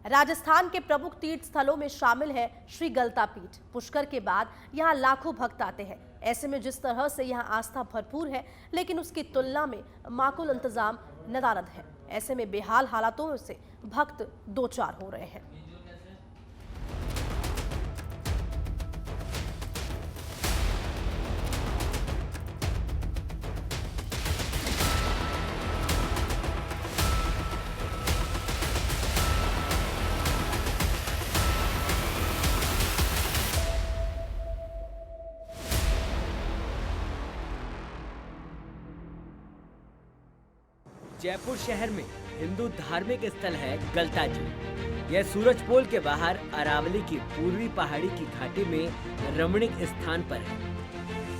राजस्थान के प्रमुख तीर्थ स्थलों में शामिल है श्री गलता पीठ। पुष्कर के बाद यहाँ लाखों भक्त आते हैं। ऐसे में जिस तरह से यहाँ आस्था भरपूर है, लेकिन उसकी तुलना में माकूल इंतजाम नदारद है। ऐसे में बेहाल हालातों से भक्त दो चार हो रहे हैं। जयपुर शहर में हिंदू धार्मिक स्थल है गलता जी। यह सूरजपोल के बाहर अरावली की पूर्वी पहाड़ी की घाटी में रमणीक स्थान पर है।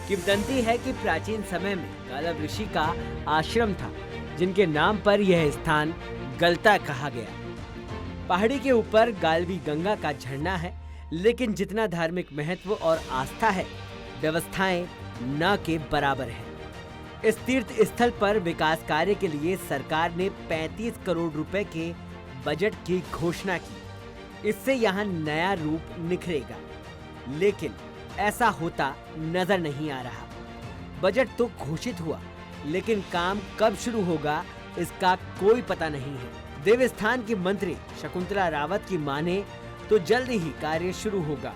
किंवदंती है कि प्राचीन समय में गालव ऋषि का आश्रम था, जिनके नाम पर यह स्थान गलता कहा गया। पहाड़ी के ऊपर गालवी गंगा का झरना है, लेकिन जितना धार्मिक महत्व और आस्था है, व्यवस्थाएं न के बराबर है। इस तीर्थ स्थल पर विकास कार्य के लिए सरकार ने 35 करोड़ रुपए के बजट की घोषणा की। इससे यहाँ नया रूप निखरेगा, लेकिन ऐसा होता नजर नहीं आ रहा। बजट तो घोषित हुआ, लेकिन काम कब शुरू होगा इसका कोई पता नहीं है। देवस्थान की मंत्री शकुंतला रावत की माने तो जल्द ही कार्य शुरू होगा।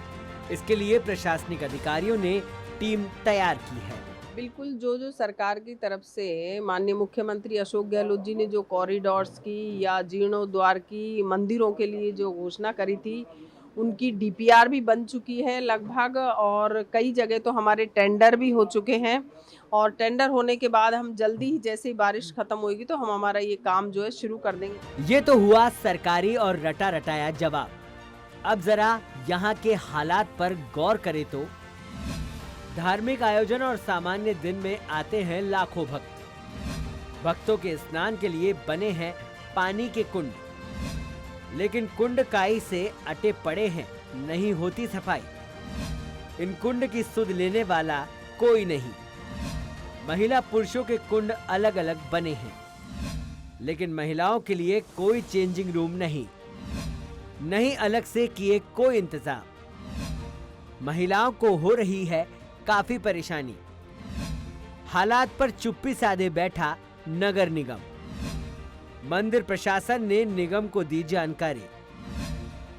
इसके लिए प्रशासनिक अधिकारियों ने टीम तैयार की है। बिल्कुल, जो सरकार की तरफ से माननीय मुख्यमंत्री अशोक गहलोत जी ने जो कॉरिडोर्स की या जीर्णोद्वार की मंदिरों के लिए जो घोषणा करी थी, उनकी डीपीआर भी बन चुकी है लगभग, और कई जगह तो हमारे टेंडर भी हो चुके हैं। और टेंडर होने के बाद हम जल्दी ही, जैसे ही बारिश खत्म होगी, तो हम हमारा ये काम जो है शुरू कर देंगे। ये तो हुआ सरकारी और रटा रटाया जवाब। अब जरा यहाँ के हालात पर गौर करें तो धार्मिक आयोजन और सामान्य दिन में आते हैं लाखों भक्त। भक्तों के स्नान के लिए बने हैं पानी के कुंड, लेकिन कुंड काई से अटे पड़े हैं, नहीं होती सफाई। इन कुंड की सुध लेने वाला कोई नहीं। महिला पुरुषों के कुंड अलग अलग बने हैं, लेकिन महिलाओं के लिए कोई चेंजिंग रूम नहीं अलग से किए कोई इंतजाम। महिलाओं को हो रही है काफी परेशानी। हालात पर चुप्पी साधे बैठा नगर निगम। मंदिर प्रशासन ने निगम को दी जानकारी,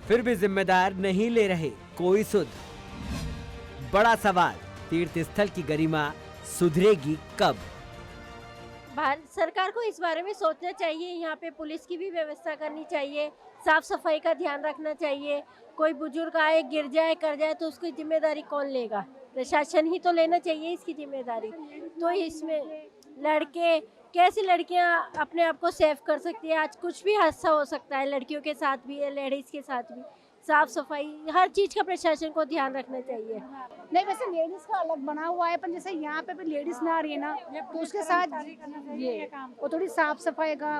फिर भी जिम्मेदार नहीं ले रहे कोई सुध। बड़ा सवाल, तीर्थ स्थल की गरिमा सुधरेगी कब? भारत सरकार को इस बारे में सोचना चाहिए। यहाँ पे पुलिस की भी व्यवस्था करनी चाहिए, साफ सफाई का ध्यान रखना चाहिए। कोई बुजुर्ग आए, गिर जाए, कर जाए तो उसकी जिम्मेदारी कौन लेगा? प्रशासन ही तो लेना चाहिए इसकी जिम्मेदारी। तो इसमें लड़के, कैसी लड़कियां अपने आप को सेफ कर सकती है? आज कुछ भी हादसा हो सकता है, लड़कियों के साथ भी, लेडीज के साथ भी। साफ सफाई हर चीज का प्रशासन को ध्यान रखना चाहिए। नहीं, वैसे लेडीज का अलग बना हुआ है, पर जैसे यहाँ पे भी लेडीज ना आ रही है ना, तो उसके साथ ये वो थोड़ी साफ सफाई का,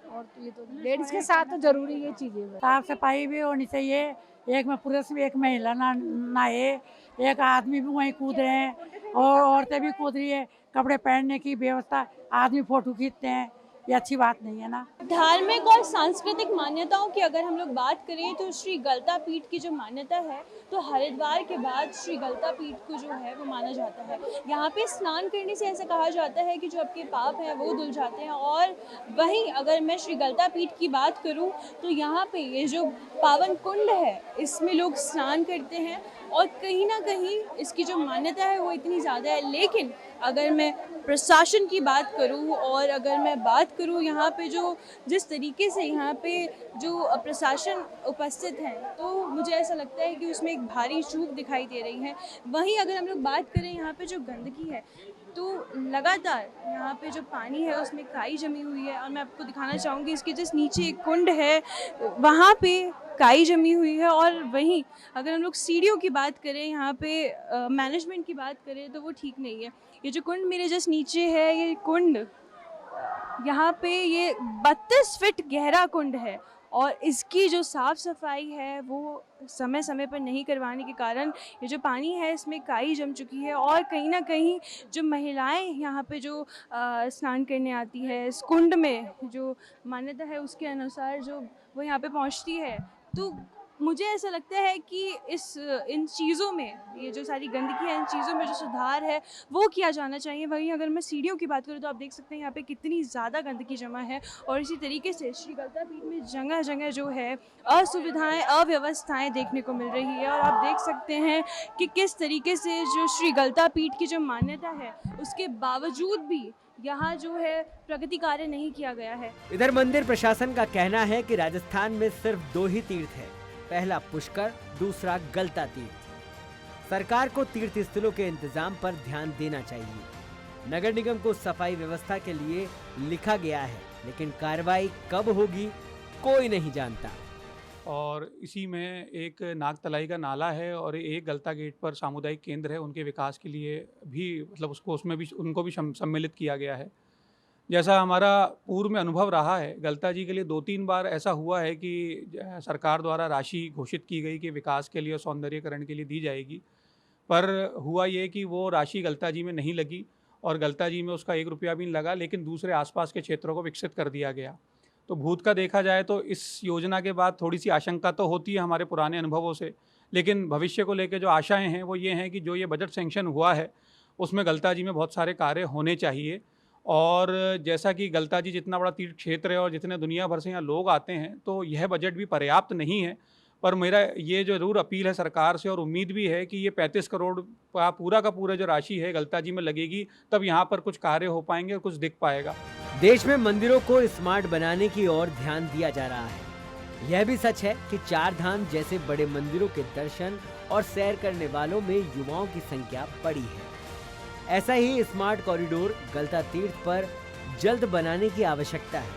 और तो ये तो लेडीज के साथ तो जरूरी ये चीजें। साफ सफाई भी होनी चाहिए। एक में पुरुष भी, एक महिला नहाए, एक आदमी भी वहीं कूद रहे हैं और औरतें भी कूद रही है। कपड़े पहनने की व्यवस्था, आदमी फोटो खींचते हैं, ये अच्छी बात नहीं है ना। धार्मिक और सांस्कृतिक मान्यताओं की अगर हम लोग बात करें तो श्री गलता पीठ की जो मान्यता है, तो हरिद्वार के बाद श्री गलता पीठ को जो है वो माना जाता है। यहाँ पे स्नान करने से ऐसा कहा जाता है कि जो आपके पाप हैं वो धुल जाते हैं। और वहीं अगर मैं श्री गलता पीठ की बात करूँ तो यहाँ पे ये जो पावन कुंड है, इसमें लोग स्नान करते हैं और कहीं ना कहीं इसकी जो मान्यता है वो इतनी ज़्यादा है। लेकिन अगर मैं प्रशासन की बात करूं और अगर मैं बात करूं यहाँ पे जो जिस तरीके से यहाँ पे जो प्रशासन उपस्थित है, तो मुझे ऐसा लगता है कि उसमें एक भारी चूक दिखाई दे रही है। वहीं अगर हम लोग बात करें यहाँ पे जो गंदगी है, तो लगातार यहाँ पे जो पानी है उसमें काई जमी हुई है। और मैं आपको दिखाना चाहूँगी, इसके जस्ट नीचे एक कुंड है, वहाँ पे काई जमी हुई है। और वहीं अगर हम लोग सीढ़ियों की बात करें, यहाँ पे मैनेजमेंट की बात करें, तो वो ठीक नहीं है। ये जो कुंड मेरे जस्ट नीचे है, ये कुंड यहाँ पे ये 32 फीट गहरा कुंड है और इसकी जो साफ़ सफाई है वो समय समय पर नहीं करवाने के कारण ये जो पानी है इसमें काई जम चुकी है और कहीं ना कहीं जो महिलाएं यहाँ पे जो स्नान करने आती है, इस कुंड में जो मान्यता है उसके अनुसार जो वो यहाँ पे पहुँचती है, तो मुझे ऐसा लगता है कि इन चीज़ों में, ये जो सारी गंदगी है, इन चीज़ों में जो सुधार है वो किया जाना चाहिए। वहीं अगर मैं सीढ़ियों की बात करूँ तो आप देख सकते हैं यहाँ पे कितनी ज़्यादा गंदगी जमा है और इसी तरीके से श्री गलता पीठ में जगह जगह जो है असुविधाएं, अव्यवस्थाएं देखने को मिल रही है। और आप देख सकते हैं कि किस तरीके से जो श्री गलता पीठ की जो मान्यता है उसके बावजूद भी यहाँ जो है प्रगति कार्य नहीं किया गया है। इधर मंदिर प्रशासन का कहना है कि राजस्थान में सिर्फ 2 ही तीर्थ है, पहला पुष्कर, दूसरा गलता तीर्थ। सरकार को तीर्थ स्थलों के इंतजाम पर ध्यान देना चाहिए। नगर निगम को सफाई व्यवस्था के लिए लिखा गया है, लेकिन कार्रवाई कब होगी कोई नहीं जानता। और इसी में एक नागतलाई का नाला है और एक गलता गेट पर सामुदायिक केंद्र है, उनके विकास के लिए भी मतलब उसमें भी उनको भी सम्मिलित किया गया है। जैसा हमारा पूर्व में अनुभव रहा है, गलता जी के लिए 2-3 बार ऐसा हुआ है कि सरकार द्वारा राशि घोषित की गई कि विकास के लिए और सौंदर्यीकरण के लिए दी जाएगी, पर हुआ ये कि वो राशि गलता जी में नहीं लगी और गलता जी में उसका 1 रुपया भी नहीं लगा, लेकिन दूसरे आसपास के क्षेत्रों को विकसित कर दिया गया। तो भूत का देखा जाए तो इस योजना के बाद थोड़ी सी आशंका तो होती है हमारे पुराने अनुभवों से, लेकिन भविष्य को लेकर जो आशाएँ हैं वो ये हैं कि जो ये बजट सेंक्शन हुआ है उसमें गलता जी में बहुत सारे कार्य होने चाहिए। और जैसा कि गलता जी जितना बड़ा तीर्थ क्षेत्र है और जितने दुनिया भर से यहाँ लोग आते हैं, तो यह बजट भी पर्याप्त नहीं है। पर मेरा ये ज़रूर अपील है सरकार से और उम्मीद भी है कि ये 35 करोड़ का पूरा जो राशि है गलता जी में लगेगी, तब यहाँ पर कुछ कार्य हो पाएंगे और कुछ दिख पाएगा। देश में मंदिरों को स्मार्ट बनाने की ओर ध्यान दिया जा रहा है। यह भी सच है कि 4 धाम जैसे बड़े मंदिरों के दर्शन और सैर करने वालों में युवाओं की संख्या बड़ी है। ऐसा ही स्मार्ट कॉरिडोर गलता तीर्थ पर जल्द बनाने की आवश्यकता है।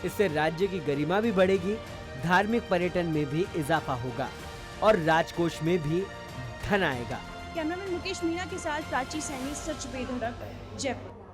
इससे राज्य की गरिमा भी बढ़ेगी, धार्मिक पर्यटन में भी इजाफा होगा और राजकोष में भी धन आएगा। कैमरामैन मुकेश मीना के साथ प्राची सैनी, सच बेधड़क, जयपुर।